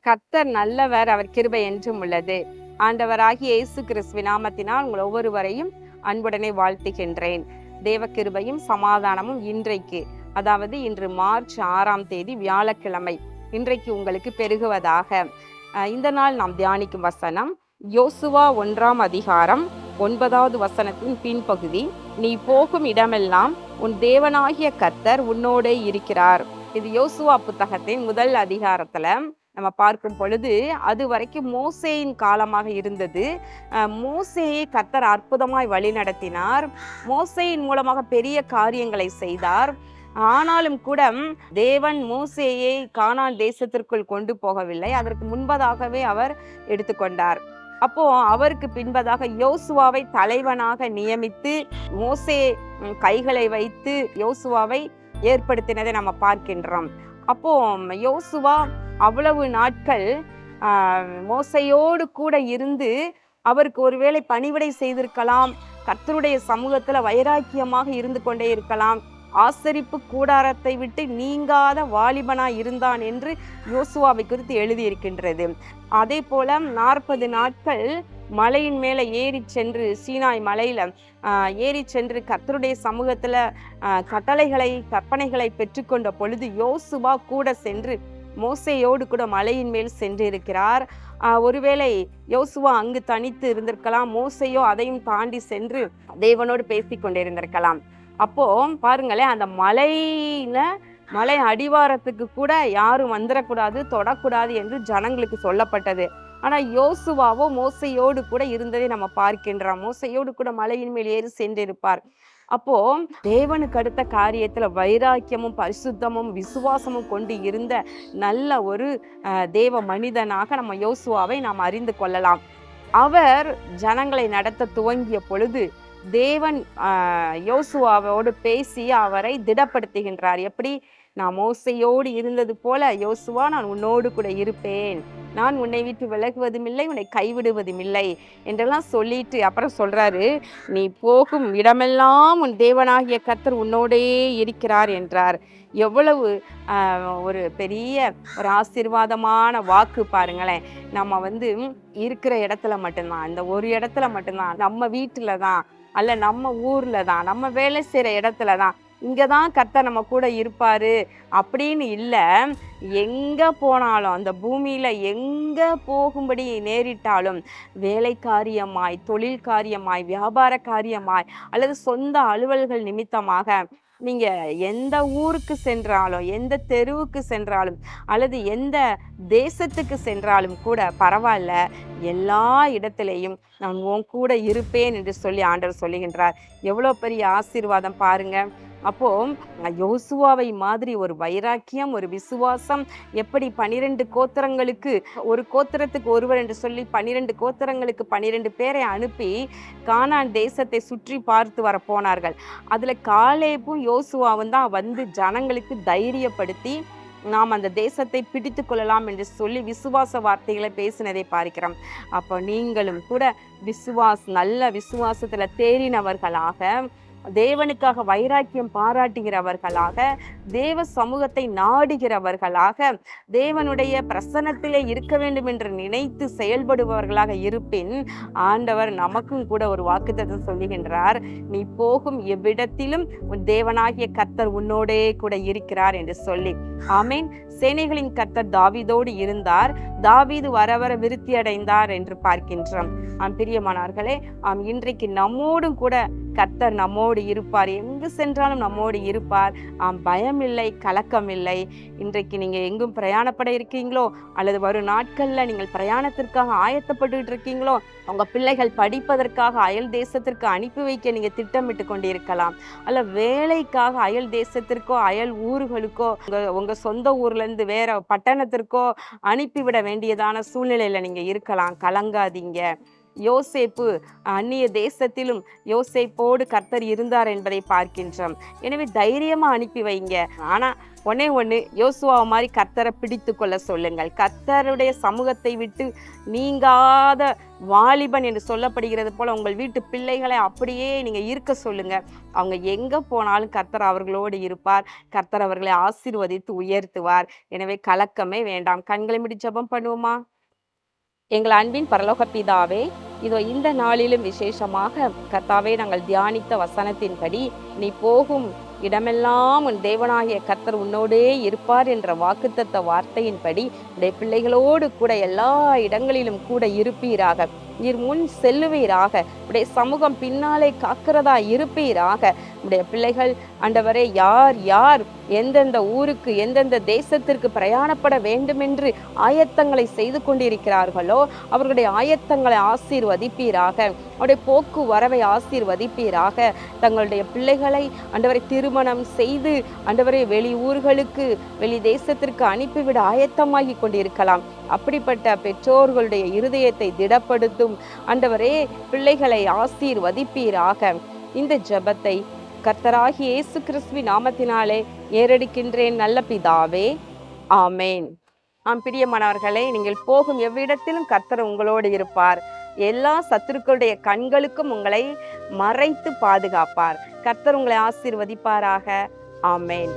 கர்த்தர் நல்லவர், அவர் கிருபை என்றும் உள்ளது. ஆண்டவராகிய இயேசு கிறிஸ்துவின் நாமத்தினால் உங்கள் ஒவ்வொருவரையும் அன்புடனே வாழ்த்துகின்றேன். தேவ கிருபையும் சமாதானமும் இன்றைக்கு, அதாவது இன்று மார்ச் 6ஆம் தேதி வியாழக்கிழமை, இன்றைக்கு உங்களுக்கு பெருகுவதாக. இந்த நாள் நாம் தியானிக்கும் வசனம் யோசுவா 1ஆம் அதிகாரம் 9வது வசனத்தின் பின்பகுதி. நீ போகும் இடமெல்லாம் உன் தேவனாகிய கர்த்தர் உன்னோடே இருக்கிறார். இது யோசுவா புத்தகத்தின் முதல் அதிகாரத்துல நம்ம பார்க்கும் பொழுது, அது வரைக்கும் மோசேயின் காலமாக இருந்தது. மோசேயை கர்த்தர் அற்புதமாய் வழி நடத்தினார். மோசேயின் மூலமாக பெரிய காரியங்களை செய்தார். ஆனாலும் கூட தேவன் மோசேயை கானான் தேசத்திற்குள் கொண்டு போகவில்லை. அதற்கு முன்பதாகவே அவர் எடுத்துக்கொண்டார். அப்போ அவருக்கு பின்பதாக யோசுவாவை தலைவனாக நியமித்து மோசே கைகளை வைத்து யோசுவாவை ஏற்படுத்தினதை நம்ம பார்க்கின்றோம். அப்போ யோசுவா அவ்வளவு நாட்கள் மோசையோடு கூட இருந்து அவருக்கு ஒருவேளை பணிவிடை செய்திருக்கலாம், கர்த்தருடைய சமூகத்துல வைராக்கியமாக இருந்து கொண்டே இருக்கலாம், ஆசரிப்பு கூடாரத்தை விட்டு நீங்காத வாலிபனாய் இருந்தான் என்று யோசுவாவை குறித்து எழுதியிருக்கின்றது. அதே போல 40 நாட்கள் மலையின் மேல ஏறி சென்று, சீனாய் மலையில ஏறி சென்று கர்த்தருடைய சமூகத்துல கட்டளைகளை கற்பனைகளை பெற்றுக்கொண்ட பொழுது யோசுவா கூட சென்று மோசேயோடு கூட மலையின் மேல் சென்றிருக்கிறார். ஒருவேளை யோசுவா அங்கு தனித்து இருந்திருக்கலாம், மோசையோ அதையும் தாண்டி சென்று தேவனோடு பேசி கொண்டிருந்திருக்கலாம். அப்போ பாருங்களேன், அந்த மலை அடிவாரத்துக்கு கூட யாரும் வந்துடக்கூடாது, தொடக்கூடாது என்று ஜனங்களுக்கு சொல்லப்பட்டது. ஆனா யோசுவாவோ மோசையோடு கூட இருந்ததை நம்ம பார்க்கின்றோம். மோசையோடு கூட மலையின் மேல் ஏறி சென்றிருப்பார். அப்போ தேவனுக்கு அடுத்த காரியத்துல வைராக்கியமும் பரிசுத்தமும் விசுவாசமும் கொண்டு இருந்த நல்ல ஒரு தேவ மனிதனாக நம்ம யோசுவாவை நாம் அறிந்து கொள்ளலாம். அவர் ஜனங்களை நடத்த துவங்கிய பொழுது தேவன் யோசுவாவோடு பேசி அவரை திடப்படுத்துகின்றார். எப்படி? நான் மோசையோடு இருந்தது போல யோசுவா, நான் உன்னோடு கூட இருப்பேன், நான் உன்னை விட்டு விலகுவதும் இல்லை, உன்னை கைவிடுவதும் இல்லை என்றெல்லாம் சொல்லிட்டு அப்புறம் சொல்றாரு, நீ போகும் இடமெல்லாம் உன் தேவனாகிய கர்த்தர் உன்னோடே இருக்கிறார் என்றார். எவ்வளவு ஒரு பெரிய ஒரு ஆசீர்வாதமான வாக்கு பாருங்களேன். நம்ம இருக்கிற இடத்துல மட்டும்தான், இந்த ஒரு இடத்துல மட்டும்தான், நம்ம வீட்டுல தான் அல்ல நம்ம ஊர்ல தான், நம்ம வேலை செய்யற இடத்துல தான், இங்கதான் கர்த்தர் நம்ம கூட இருப்பாரு அப்படின்னு இல்லை. எங்க போனாலும், அந்த பூமியில எங்க போகும்படி நேரிட்டாலும், வேலை காரியமாய், தொழில் காரியமாய், வியாபார காரியமாய் அல்லது சொந்த அலுவல்கள் நிமித்தமாக நீங்க எந்த ஊருக்கு சென்றாலும், எந்த தெருவுக்கு சென்றாலும் அல்லது எந்த தேசத்துக்கு சென்றாலும் கூட பரவாயில்ல, எல்லா இடத்திலையும் நான் உன் கூட இருப்பேன் என்று சொல்லி ஆண்டவர் சொல்லுகின்றார். எவ்வளோ பெரிய ஆசீர்வாதம் பாருங்க. அப்போ யோசுவாவை மாதிரி ஒரு வைராக்கியம், ஒரு விசுவாசம், எப்படி 12 கோத்திரங்களுக்கு ஒரு கோத்திரத்துக்கு ஒருவர் என்று சொல்லி 12 கோத்திரங்களுக்கு 12 பேரை அனுப்பி கானான் தேசத்தை சுற்றி பார்த்து வர போனார்கள். அதுல காலேபும் யோசுவாவும் தான் ஜனங்களுக்கு தைரியப்படுத்தி நாம் அந்த தேசத்தை பிடித்து கொள்ளலாம் என்று சொல்லி விசுவாச வார்த்தைகளை பேசினதை பார்க்கிறோம். அப்போ நீங்களும் கூட நல்ல விசுவாசத்துல தேறினவர்களாக, தேவனுக்காக வைராக்கியம் பாராட்டுகிறவர்களாக, தேவ சமூகத்தை நாடுகிறவர்களாக, தேவனுடைய பிரசன்னத்திலே இருக்க வேண்டும் என்று நினைத்து செயல்படுபவர்களாக இருப்பின், ஆண்டவர் நமக்கும் கூட ஒரு வாக்குத்தத்தம் சொல்லுகின்றார். நீ போகும் எவ்விடத்திலும் உன் தேவனாகிய கர்த்தர் உன்னோடே கூட இருக்கிறார் என்று சொல்லி. ஆமேன். சேனைகளின் கர்த்தர் தாவீதோடு இருந்தார், தாவீது வர வர விருத்தி அடைந்தார் என்று பார்க்கின்றோம். பிரியமானவர்களே, இன்றைக்கு நம்மோடும் கூட கர்த்தர் நம்மோடு இருப்பார். எங்கு சென்றாலும் நம்மோடு இருப்பார். பயம் இல்லை, கலக்கம் இல்லை. இன்றைக்கு நீங்க எங்கும் பிரயாணப்பட இருக்கீங்களோ அல்லது வரும் நாட்கள்ல நீங்கள் பிரயாணத்திற்காக ஆயத்தப்பட்டு இருக்கீங்களோ, உங்க பிள்ளைகள் படிப்பதற்காக அயல் தேசத்திற்கு அனுப்பி வைக்க நீங்க திட்டமிட்டு கொண்டிருக்கலாம், அல்ல வேலைக்காக அயல் தேசத்திற்கோ அயல் ஊர்களுக்கோ உங்க சொந்த ஊர்ல இருந்து வேற பட்டணத்திற்கோ அனுப்பிவிட வேண்டியதான சூழ்நிலையில நீங்க இருக்கலாம். கலங்காதீங்க. யோசேப்பு அந்நிய தேசத்திலும் யோசேப்போடு கர்த்தர் இருந்தார் என்பதை பார்க்கின்றோம். எனவே தைரியமா அனுப்பி வைங்க. ஆனா ஒண்ணு யோசுவா மாதிரி கர்த்தரை பிடித்து கொள்ள சொல்லுங்கள். கர்த்தருடைய சமூகத்தை விட்டு நீங்காத வாலிபன் என்று சொல்லப்படுகிறது போல உங்கள் வீட்டு பிள்ளைகளை அப்படியே நீங்க இருக்க சொல்லுங்க. அவங்க எங்க போனாலும் கர்த்தர் அவர்களோடு இருப்பார். கர்த்தர் அவர்களை ஆசீர்வதித்து உயர்த்துவார். எனவே கலக்கமே வேண்டாம். கண்களை மூடி ஜெபம் பண்ணுவோமா? எங்கள் அன்பின் பரலோக பிதாவே, இதோ இந்த நாளிலும் விசேஷமாக கர்த்தாவே நாங்கள் தியானித்த வசனத்தின்படி நீ போகும் இடமெல்லாம் உன் தேவனாகிய கர்த்தர் உன்னோடே இருப்பார் என்ற வாக்குத்தத்த வார்த்தையின்படி உடைய பிள்ளைகளோடு கூட எல்லா இடங்களிலும் கூட இருப்பீராக. நீர் முன் செல்லுவீராக. உடைய சமூகம் பின்னாலே காக்கிறதா இருப்பீராக. உடைய பிள்ளைகள் ஆண்டவரே யார் யார் எந்தெந்த ஊருக்கு எந்தெந்த தேசத்திற்கு பிரயாணப்பட வேண்டும் என்று ஆயத்தங்களை செய்து கொண்டிருக்கிறார்களோ அவர்களுடைய ஆயத்தங்களை ஆசீர்வதிப்பீராக. அவருடைய போக்கு வரவை ஆசீர்வதிப்பீராக. தங்களுடைய பிள்ளைகளை ஆண்டவரை திருமணம் செய்து ஆண்டவரை வெளி ஊர்களுக்கு வெளி தேசத்திற்கு அனுப்பிவிட ஆயத்தமாகி கொண்டிருக்கலாம். அப்படிப்பட்ட பெற்றோர்களுடைய இருதயத்தை திடப்படுத்தும் ஆண்டவரே பிள்ளைகளை ஆசீர்வதிப்பீராக. இந்த ஜெபத்தை கர்த்தராகிய இயேசு கிறிஸ்துவின் நாமத்தினாலே ஏறெடுக்கின்றேன் நல்ல பிதாவே, ஆமேன். பிரியமானவர்களே, நீங்கள் போகும் எவ்விடத்திலும் கர்த்தர் உங்களோடு இருப்பார். எல்லா சத்துருக்களுடைய கண்களுக்கும் உங்களை மறைத்து பாதுகாப்பார். கர்த்தர் உங்களை ஆசீர்வதிப்பாராக. ஆமேன்.